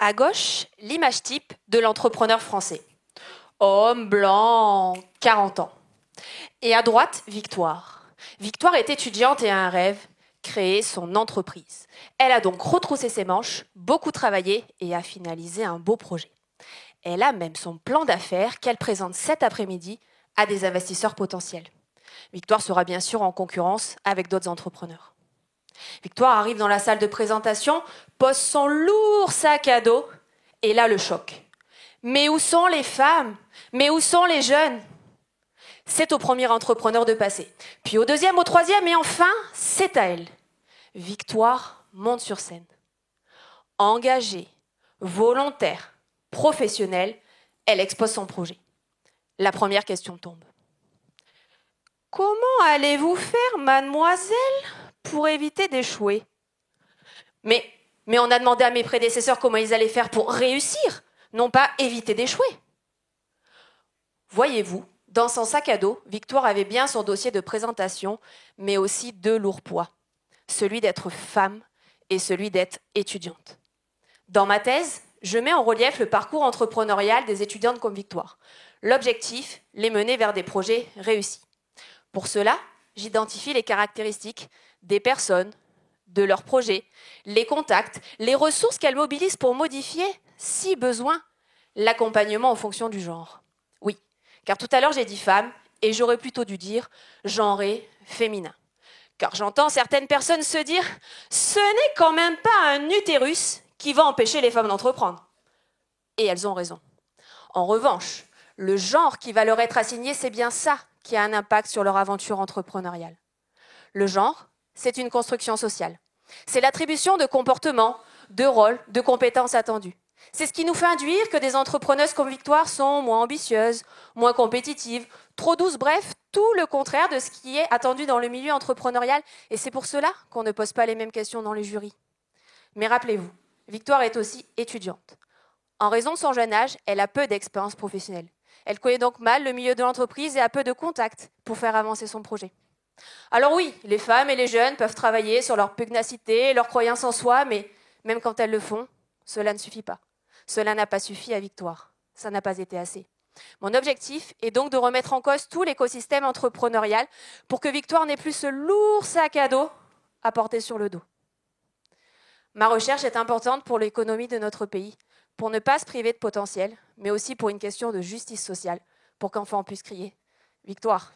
À gauche, l'image type de l'entrepreneur français. Homme blanc, 40 ans. Et à droite, Victoire. Victoire est étudiante et a un rêve, créer son entreprise. Elle a donc retroussé ses manches, beaucoup travaillé et a finalisé un beau projet. Elle a même son plan d'affaires qu'elle présente cet après-midi à des investisseurs potentiels. Victoire sera bien sûr en concurrence avec d'autres entrepreneurs. Victoire arrive dans la salle de présentation, pose son lourd sac à dos, et là le choc. Mais où sont les femmes? Mais où sont les jeunes? C'est au premier entrepreneur de passer, puis au deuxième, au troisième, et enfin, c'est à elle. Victoire monte sur scène. Engagée, volontaire, professionnelle, elle expose son projet. La première question tombe. Comment allez-vous faire, mademoiselle, pour éviter d'échouer? Mais on a demandé à mes prédécesseurs comment ils allaient faire pour réussir, non pas éviter d'échouer. Voyez-vous, dans son sac à dos, Victoire avait bien son dossier de présentation, mais aussi deux lourds poids, celui d'être femme et celui d'être étudiante. Dans ma thèse, je mets en relief le parcours entrepreneurial des étudiantes comme Victoire. L'objectif, les mener vers des projets réussis. Pour cela, j'identifie les caractéristiques des personnes, de leurs projets, les contacts, les ressources qu'elles mobilisent pour modifier, si besoin, l'accompagnement en fonction du genre. Oui, car tout à l'heure j'ai dit femme, et j'aurais plutôt dû dire genré féminin. Car j'entends certaines personnes se dire « ce n'est quand même pas un utérus qui va empêcher les femmes d'entreprendre ». Et elles ont raison. En revanche, le genre qui va leur être assigné, c'est bien ça qui a un impact sur leur aventure entrepreneuriale. Le genre, c'est une construction sociale. C'est l'attribution de comportements, de rôles, de compétences attendues. C'est ce qui nous fait induire que des entrepreneuses comme Victoire sont moins ambitieuses, moins compétitives, trop douces, bref, tout le contraire de ce qui est attendu dans le milieu entrepreneurial. Et c'est pour cela qu'on ne pose pas les mêmes questions dans les jurys. Mais rappelez-vous, Victoire est aussi étudiante. En raison de son jeune âge, elle a peu d'expérience professionnelle. Elle connaît donc mal le milieu de l'entreprise et a peu de contacts pour faire avancer son projet. Alors oui, les femmes et les jeunes peuvent travailler sur leur pugnacité, leur croyance en soi, mais même quand elles le font, cela ne suffit pas. Cela n'a pas suffi à Victoire. Ça n'a pas été assez. Mon objectif est donc de remettre en cause tout l'écosystème entrepreneurial pour que Victoire n'ait plus ce lourd sac à dos à porter sur le dos. Ma recherche est importante pour l'économie de notre pays, pour ne pas se priver de potentiel, mais aussi pour une question de justice sociale, pour qu'enfants puissent crier « Victoire !»